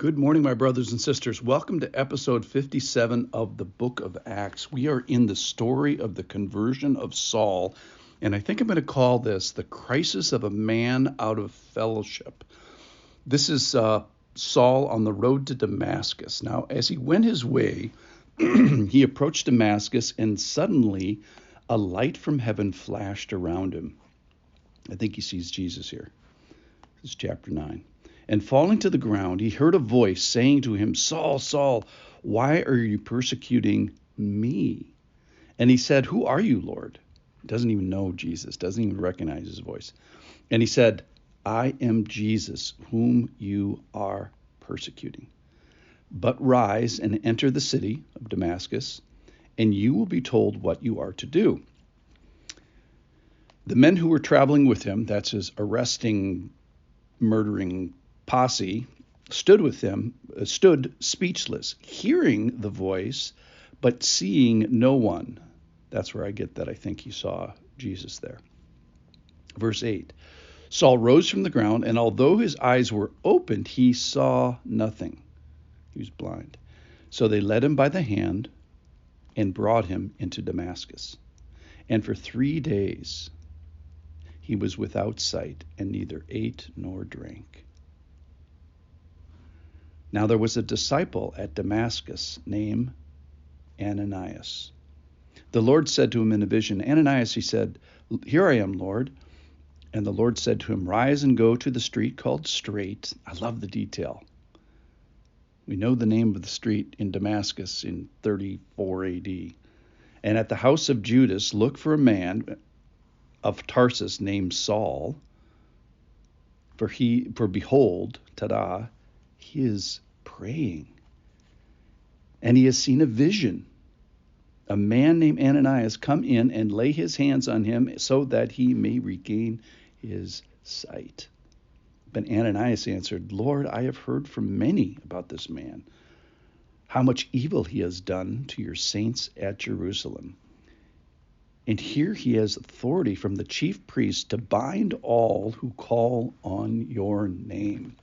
Good morning, my brothers and sisters. Welcome to episode 57 of the book of Acts. We are in the story of the conversion of Saul, and I think I'm going to call this the crisis of a man out of fellowship. This is Saul on the road to Damascus. Now, as he went his way, he approached Damascus, and suddenly a light from heaven flashed around him. I think he sees Jesus here. This is chapter 9. And falling to the ground, he heard a voice saying to him, "Saul, Saul, why are you persecuting me?" And he said, "Who are you, Lord?" Doesn't even know Jesus, doesn't even recognize his voice. And he said, "I am Jesus, whom you are persecuting. But rise and enter the city of Damascus, and you will be told what you are to do." The men who were traveling with him, that's his arresting, murdering posse, stood speechless, hearing the voice, but seeing no one. That's where I get that I think he saw Jesus there. Verse 8, Saul rose from the ground, and although his eyes were opened, he saw nothing. He was blind. So they led him by the hand and brought him into Damascus. And for 3 days he was without sight and neither ate nor drank. Now there was a disciple at Damascus named Ananias. The Lord said to him in a vision, "Ananias," he said. "Here I am, Lord." And the Lord said to him, "Rise and go to the street called Straight." I love the detail. We know the name of the street in Damascus in 34 AD. "And at the house of Judas, look for a man of Tarsus named Saul, for behold, he is praying, and he has seen a vision. A man named Ananias come in and lay his hands on him so that he may regain his sight." But Ananias answered, "Lord, I have heard from many about this man, how much evil he has done to your saints at Jerusalem. And here he has authority from the chief priest to bind all who call on your name."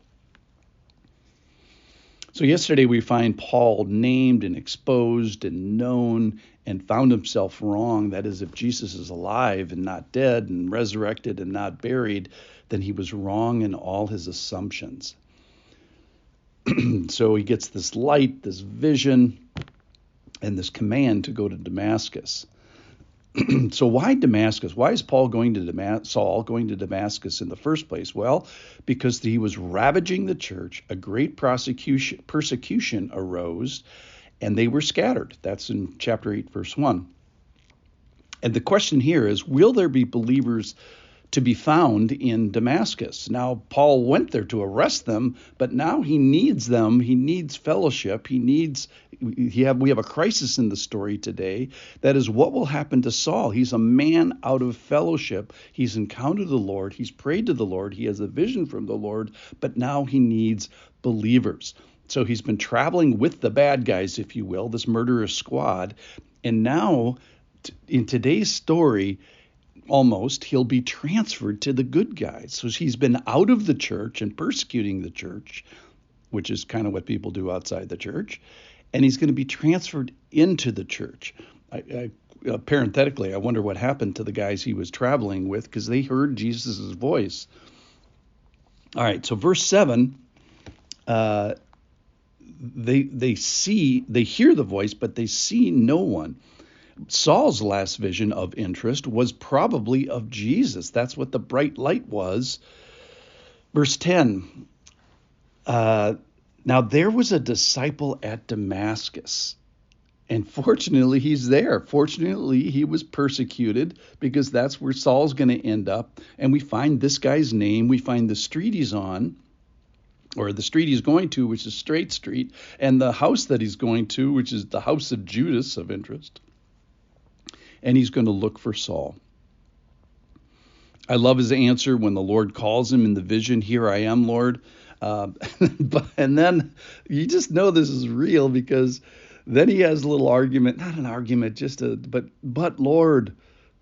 So yesterday we find Paul named and exposed and known and found himself wrong. That is, if Jesus is alive and not dead and resurrected and not buried, then he was wrong in all his assumptions. So he gets this light, this vision, and this command to go to Damascus. So why Damascus? Why is Saul going to Damascus in the first place? Well, because he was ravaging the church, a great persecution arose, and they were scattered. That's in chapter 8, verse 1. And the question here is, will there be believers to be found in Damascus? Now, Paul went there to arrest them, but now he needs them. He needs fellowship. We have a crisis in the story today. That is, what will happen to Saul? He's a man out of fellowship. He's encountered the Lord. He's prayed to the Lord. He has a vision from the Lord, but now he needs believers. So he's been traveling with the bad guys, if you will, this murderous squad. And now, in today's story, almost, he'll be transferred to the good guys. So he's been out of the church and persecuting the church, which is kind of what people do outside the church, and he's going to be transferred into the church. Parenthetically, I wonder what happened to the guys he was traveling with, because they heard Jesus' voice. All right, so verse 7, they hear the voice, but they see no one. Saul's last vision of interest was probably of Jesus. That's what the bright light was. Verse 10, now there was a disciple at Damascus, and fortunately he's there. Fortunately he was persecuted, because that's where Saul's going to end up. And we find this guy's name. We find the street he's on, or the street he's going to, which is Straight Street, and the house that he's going to, which is the house of Judas of interest. And he's going to look for Saul. I love his answer when the Lord calls him in the vision, "Here I am, Lord." And then you just know this is real, because then he has a little argument, not an argument, but Lord.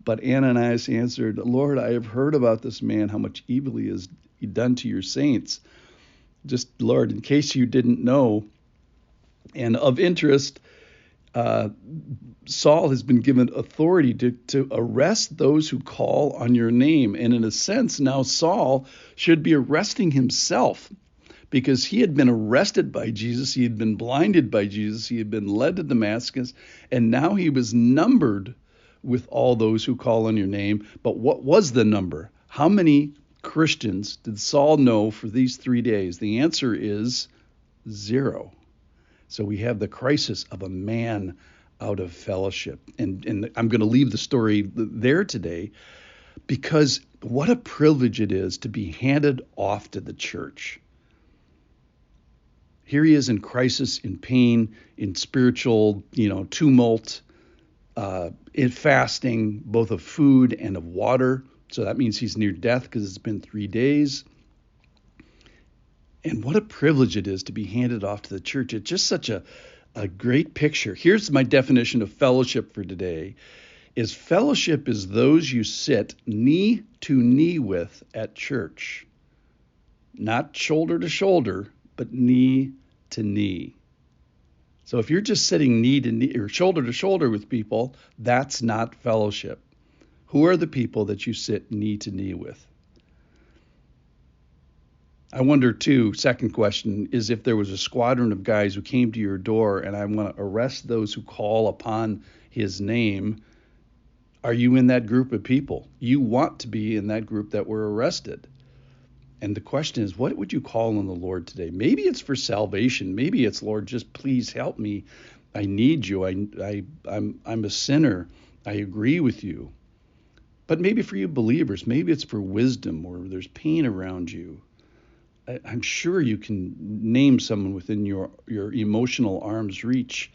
But Ananias answered, "Lord, I have heard about this man, how much evil he has done to your saints." just, Lord, in case you didn't know. And of interest, Saul has been given authority to arrest those who call on your name. And in a sense, now Saul should be arresting himself, because he had been arrested by Jesus. He had been blinded by Jesus. He had been led to Damascus. And now he was numbered with all those who call on your name. But what was the number? How many Christians did Saul know for these 3 days? The answer is 0. So we have the crisis of a man out of fellowship. And I'm going to leave the story there today, because what a privilege it is to be handed off to the church. Here he is in crisis, in pain, in spiritual, tumult, in fasting, both of food and of water. So that means he's near death because it's been 3 days. And what a privilege it is to be handed off to the church. It's just such a great picture. Here's my definition of fellowship for today. Fellowship is those you sit knee to knee with at church. Not shoulder to shoulder, but knee to knee. So if you're just sitting knee to knee or shoulder to shoulder with people, that's not fellowship. Who are the people that you sit knee to knee with? I wonder too, second question, is if there was a squadron of guys who came to your door and I want to arrest those who call upon his name, are you in that group of people? You want to be in that group that were arrested. And the question is, what would you call on the Lord today? Maybe it's for salvation. Maybe it's, Lord, just please help me. I need you. I'm a sinner. I agree with you. But maybe for you believers, maybe it's for wisdom, or there's pain around you. I'm sure you can name someone within your emotional arm's reach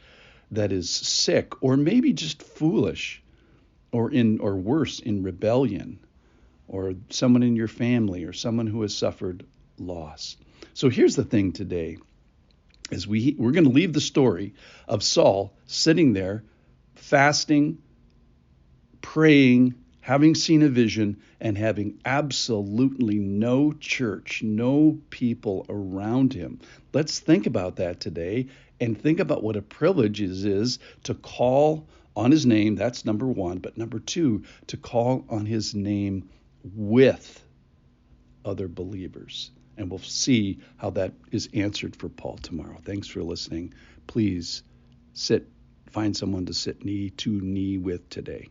that is sick, or maybe just foolish, or worse, in rebellion, or someone in your family, or someone who has suffered loss. So here's the thing today, is we're going to leave the story of Saul sitting there, fasting, praying, having seen a vision, and having absolutely no church, no people around him. Let's think about that today, and think about what a privilege it is to call on his name. That's number one. But number two, to call on his name with other believers. And we'll see how that is answered for Paul tomorrow. Thanks for listening. Please find someone to sit knee to knee with today.